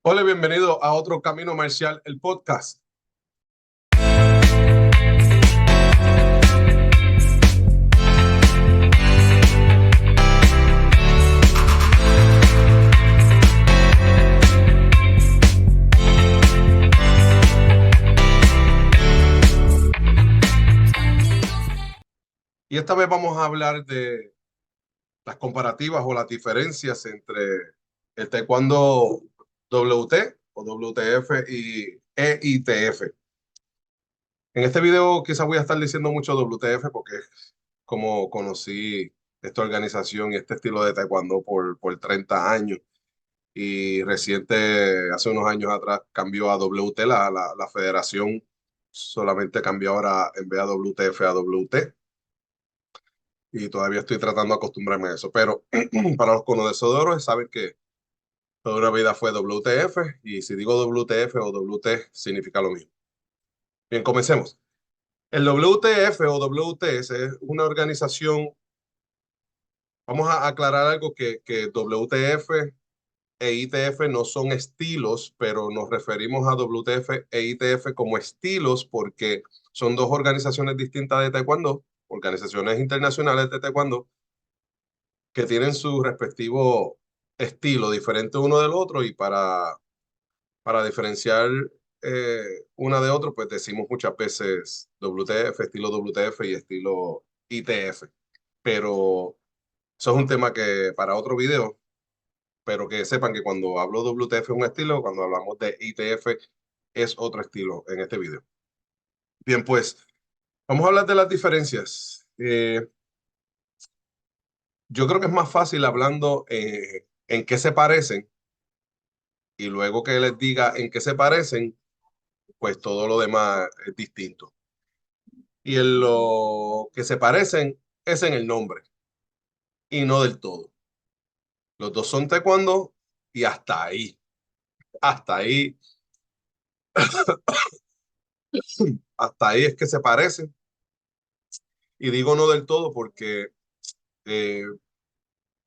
Hola y bienvenido a otro Camino Marcial, el podcast. Y esta vez vamos a hablar de las comparativas o las diferencias entre el taekwondo WT o WTF y EITF. En este video quizás voy a estar diciendo mucho WTF porque es como conocí esta organización y este estilo de taekwondo por 30 años. Y reciente, hace unos años atrás, cambió a WT, la federación solamente cambió ahora en vez de WTF a WT. Y todavía estoy tratando de acostumbrarme a eso. Pero para los conocedores saben que toda una vida fue WTF y si digo WTF o WT significa lo mismo. Bien, comencemos. El WTF o WTS es una organización, vamos a aclarar algo que WTF e ITF no son estilos, pero nos referimos a WTF e ITF como estilos porque son dos organizaciones distintas de taekwondo, organizaciones internacionales de taekwondo, que tienen su respectivo estilo diferente uno del otro y para diferenciar una de otro, pues decimos muchas veces WTF, estilo WTF y estilo ITF. Pero eso es un tema que para otro video, pero que sepan que cuando hablo WTF es un estilo, cuando hablamos de ITF es otro estilo en este video. Bien, pues vamos a hablar de las diferencias. Yo creo que es más fácil hablando en qué se parecen y luego que les diga en qué se parecen, pues todo lo demás es distinto. Y en lo que se parecen es en el nombre y no del todo. Los dos son taekwondo y hasta ahí, hasta ahí es que se parecen. Y digo no del todo porque eh,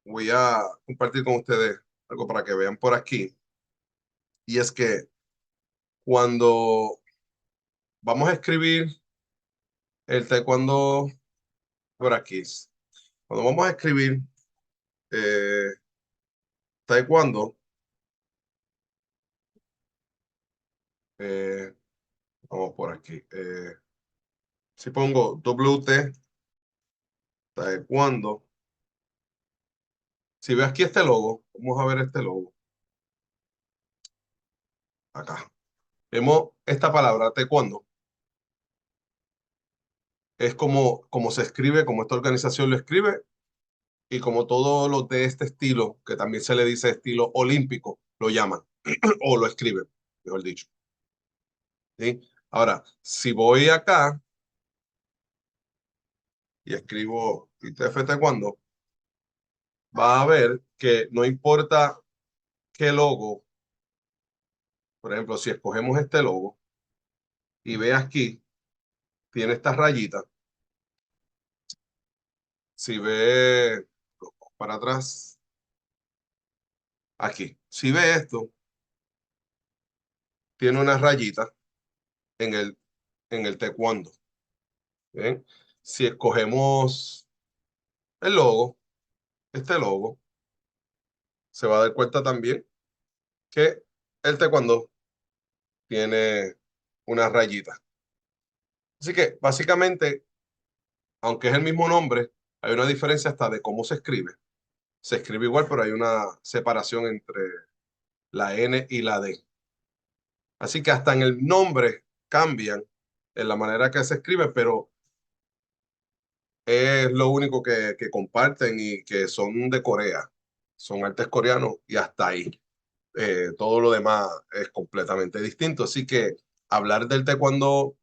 voy a compartir con ustedes algo para que vean por aquí. Y es que cuando vamos a escribir el taekwondo por aquí, cuando vamos a escribir eh, taekwondo, eh, vamos por aquí. Si pongo WT taekwondo, si ves aquí este logo, vamos a ver este logo acá. Vemos esta palabra taekwondo. Es como se escribe, como esta organización lo escribe y como todos los de este estilo, que también se le dice estilo olímpico, lo llaman o lo escriben, mejor dicho. ¿Sí? Ahora, si voy acá y escribo ITF Taekwondo, va a ver que no importa qué logo, por ejemplo, si escogemos este logo y ve aquí, tiene estas rayitas, si ve para atrás, aquí, si ve esto, tiene unas rayitas en el Taekwondo. ¿Bien? Si escogemos el logo, este logo, se va a dar cuenta también que el taekwondo tiene una rayita. Así que básicamente, aunque es el mismo nombre, hay una diferencia hasta de cómo se escribe. Se escribe igual, pero hay una separación entre la N y la D. Así que hasta en el nombre cambian en la manera que se escribe, pero es lo único que comparten y que son de Corea. Son artes coreanos y hasta ahí. Todo lo demás es completamente distinto. Así que hablar del taekwondo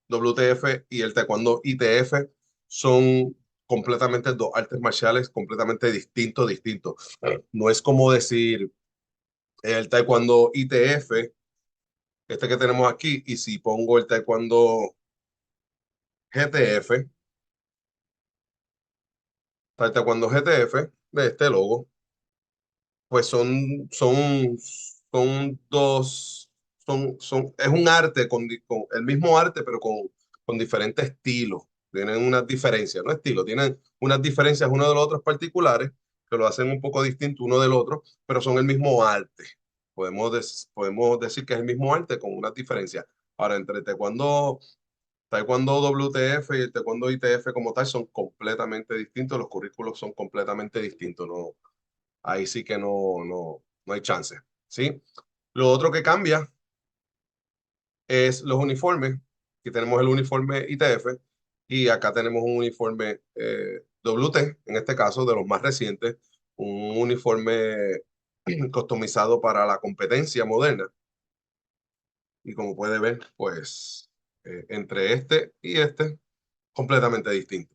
WTF y el taekwondo ITF son completamente dos artes marciales completamente distintos. No es como decir el taekwondo ITF, este que tenemos aquí, y si pongo el taekwondo GTF, el taekwondo GTF de este logo, pues son son dos, es un arte con el mismo arte, pero con diferentes estilos. Tienen unas diferencias, no estilos, tienen unas diferencias uno de los otros particulares que lo hacen un poco distinto uno del otro, pero son el mismo arte. Podemos decir que es el mismo arte con unas diferencias. Ahora, entre taekwondo WTF y el taekwondo ITF como tal son completamente distintos, los currículos son completamente distintos, no, ahí sí que no hay chance, ¿sí? Lo otro que cambia es los uniformes. Aquí tenemos el uniforme ITF y acá tenemos un uniforme WT, en este caso de los más recientes, un uniforme customizado para la competencia moderna. Y como puede ver, pues entre este y este, completamente distinto.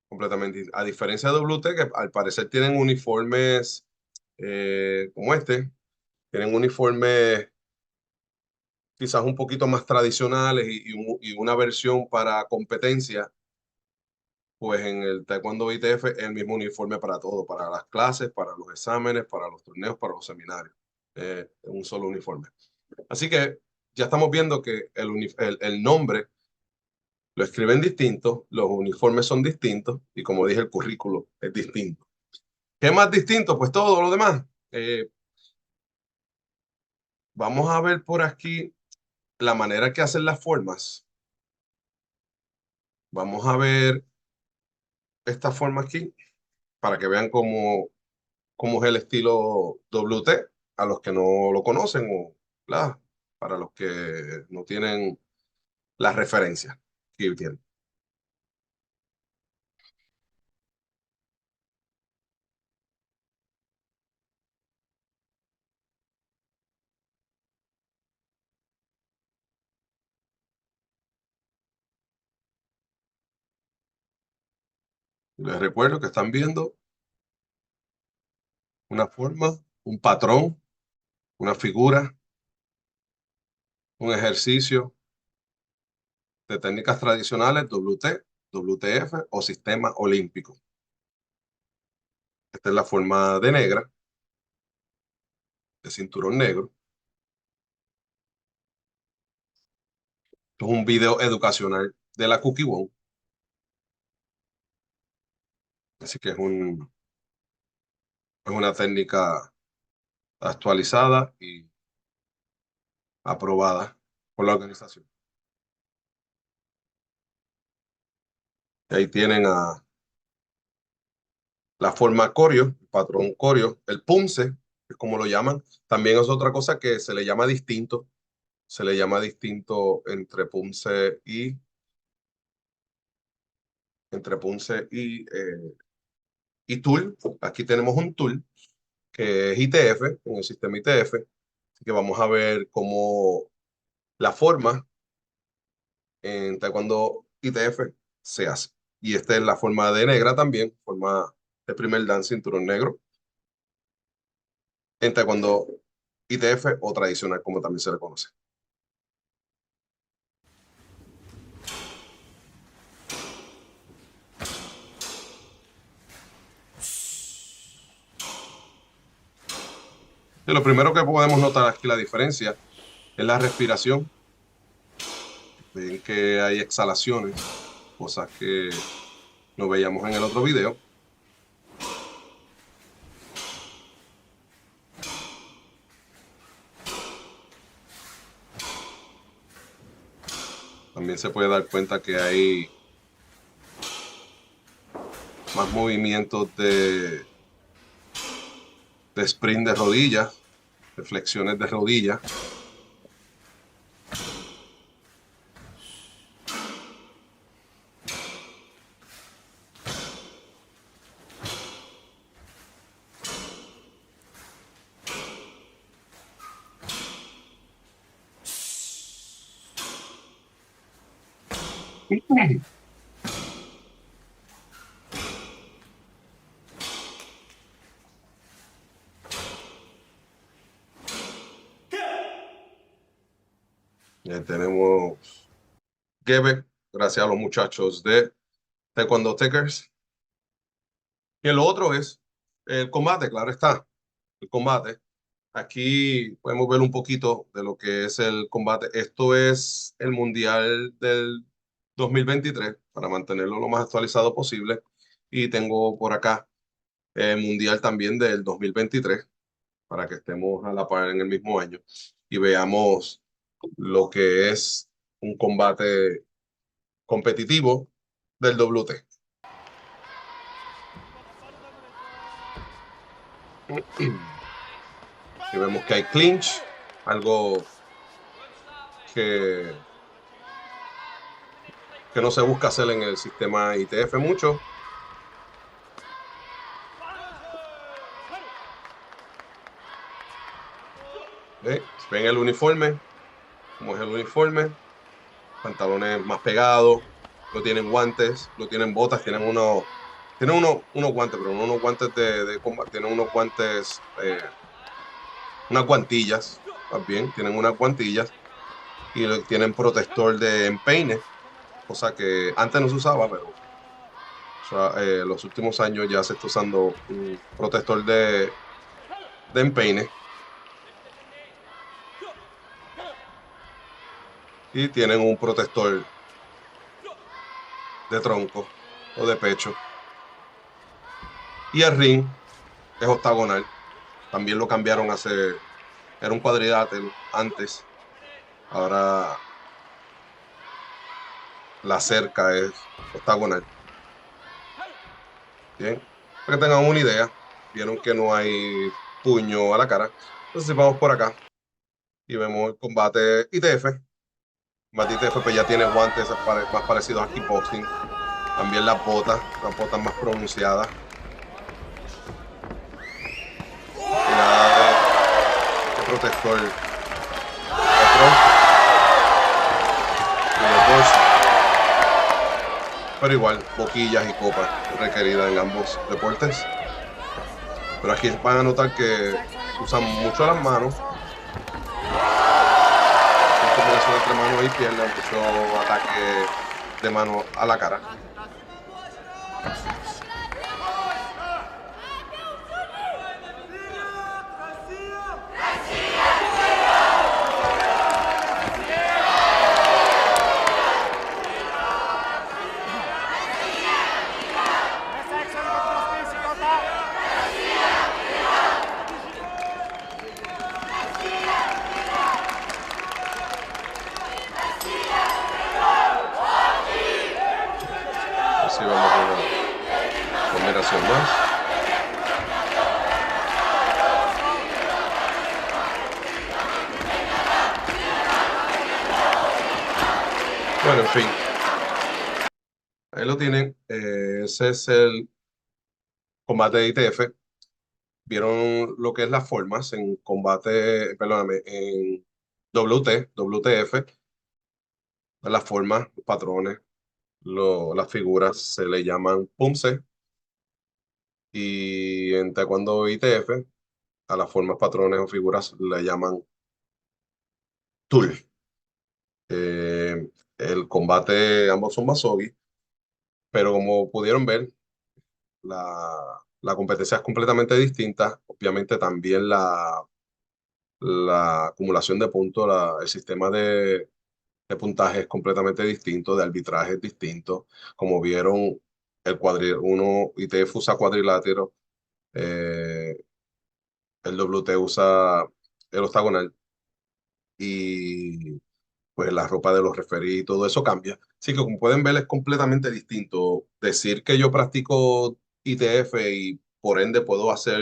Completamente. A diferencia de WT, que al parecer tienen uniformes como este, tienen uniformes quizás un poquito más tradicionales y una versión para competencia, pues en el Taekwondo ITF es el mismo uniforme para todo, para las clases, para los exámenes, para los torneos, para los seminarios. Un solo uniforme. Así que ya estamos viendo que el nombre lo escriben distinto, los uniformes son distintos y como dije, el currículo es distinto. ¿Qué más distinto? Pues todo lo demás. Vamos a ver por aquí la manera que hacen las formas. Vamos a ver esta forma aquí para que vean cómo es el estilo WT a los que no lo conocen o para los que no tienen la referencia. Aquí tienen. Les recuerdo que están viendo una forma, un patrón, una figura, un ejercicio de técnicas tradicionales WT, WTF o sistema olímpico. Esta es la forma de negra, de cinturón negro. Esto es un video educacional de la Cookie One. Así que es una técnica actualizada y aprobada por la organización. Y ahí tienen la forma coreo, el patrón coreo, el punce, que es como lo llaman. También es otra cosa que se le llama distinto. Se le llama distinto entre punce y tool. Aquí tenemos un tool que es ITF, en el sistema ITF. Así que vamos a ver cómo la forma en taekwondo ITF se hace. Y esta es la forma de negra también, forma de primer dan cinturón negro. En taekwondo ITF o tradicional, como también se le conoce. Y lo primero que podemos notar aquí la diferencia es la respiración. Ven que hay exhalaciones, cosas que no veíamos en el otro video. También se puede dar cuenta que hay más movimientos de sprint de rodillas, de flexiones de rodillas. Tenemos Gebe, gracias a los muchachos de Taekwondo Takers. Y lo otro es el combate, claro está, el combate. Aquí podemos ver un poquito de lo que es el combate. Esto es el Mundial del 2023 para mantenerlo lo más actualizado posible. Y tengo por acá el Mundial también del 2023 para que estemos a la par en el mismo año y veamos lo que es un combate competitivo del WT. Y vemos que hay clinch, algo que, que no se busca hacer en el sistema ITF mucho. Ven el uniforme, como es el uniforme, pantalones más pegados, no tienen guantes, no tienen botas, unos guantes, pero no unos guantes de combate, tienen unos guantes, unas guantillas, más bien, tienen unas guantillas y tienen protector de empeine, cosa que antes no se usaba, pero los últimos años ya se está usando un protector de empeine y tienen un protector de tronco o de pecho. Y el ring es octagonal. También lo cambiaron era un cuadrilátero antes. Ahora la cerca es octagonal. Bien, para que tengan una idea, vieron que no hay puño a la cara. Entonces, si vamos por acá y vemos el combate ITF, combate ITF pues ya tiene guantes más parecidos a kickboxing. También las botas más pronunciadas. Y nada de protector de tronco y de torso. Pero igual, boquillas y copas requeridas en ambos deportes. Pero aquí van a notar que usan mucho las manos, en combinación entre manos y piernas, mucho ataque de mano a la cara. Así vamos a una combinación más. Bueno, en fin, ahí lo tienen. Ese es el combate de ITF. Vieron lo que es las formas en combate, perdóname, en WTF, las formas, los patrones, las figuras se le llaman punce y en Taekwondo ITF a las formas, patrones o figuras le llaman tul. El combate, ambos son masogi, pero como pudieron ver, la competencia es completamente distinta. Obviamente también la acumulación de puntos, el sistema de puntaje es completamente distinto, de arbitraje es distinto. Como vieron, uno ITF usa cuadrilátero, eh, el WT usa el octagonal y pues la ropa de los referees y todo eso cambia. Así que como pueden ver es completamente distinto. Decir que yo practico ITF y por ende puedo hacer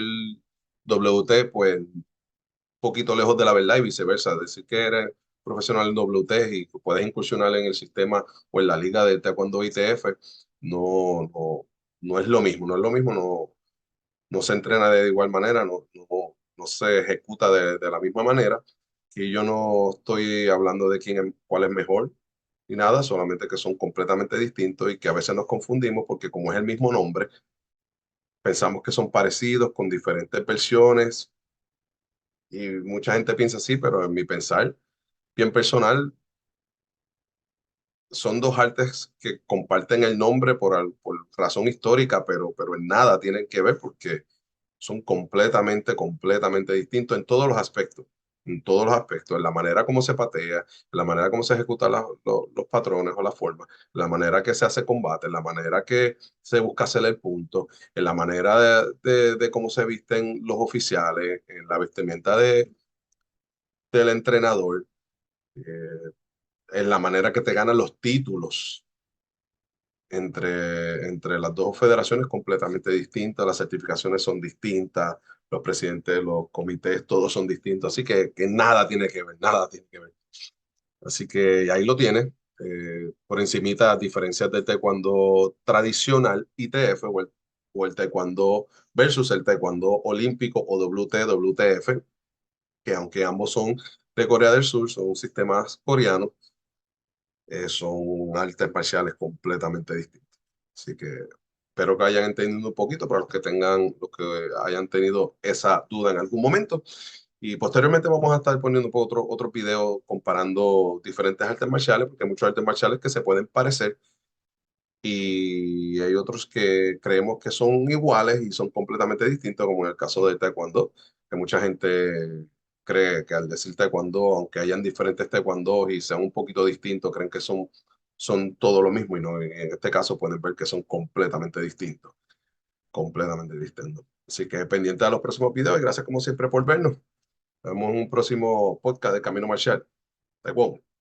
WT, pues un poquito lejos de la verdad y viceversa. Decir que eres profesional en WT y que puedes incursionar en el sistema o en la liga de Taekwondo ITF, no, no, no es lo mismo, no es lo mismo, no se entrena de igual manera, no se ejecuta de la misma manera. Y yo no estoy hablando de cuál es mejor ni nada, solamente que son completamente distintos y que a veces nos confundimos porque como es el mismo nombre, pensamos que son parecidos con diferentes versiones y mucha gente piensa así, pero en mi pensar bien personal, son dos artes que comparten el nombre por razón histórica, pero en nada tienen que ver porque son completamente distintos en todos los aspectos. En todos los aspectos, en la manera como se patea, en la manera como se ejecutan los patrones o las formas, en la manera que se hace combate, en la manera que se busca hacer el punto, en la manera de cómo se visten los oficiales, en la vestimenta del entrenador, eh, en la manera que te ganan los títulos entre las dos federaciones completamente distintas, las certificaciones son distintas, los presidentes de los comités, todos son distintos, así que nada tiene que ver, nada tiene que ver. Así que ahí lo tiene, por encimita, diferencias del taekwondo tradicional, ITF, o el taekwondo versus el taekwondo olímpico o WT, WTF, que aunque ambos son de Corea del Sur, son sistemas coreanos, son artes marciales completamente distintas. Así que espero que hayan entendido un poquito para los que hayan tenido esa duda en algún momento. Y posteriormente vamos a estar poniendo otro video comparando diferentes artes marciales, porque hay muchas artes marciales que se pueden parecer y hay otros que creemos que son iguales y son completamente distintos, como en el caso del taekwondo, que mucha gente cree que al decir taekwondo, aunque hayan diferentes taekwondo y sean un poquito distintos, creen que son todo lo mismo y no, en este caso pueden ver que son completamente distintos. Así que pendiente de los próximos videos y gracias como siempre por vernos. Nos vemos en un próximo podcast de Camino Marcial. Taekwondo.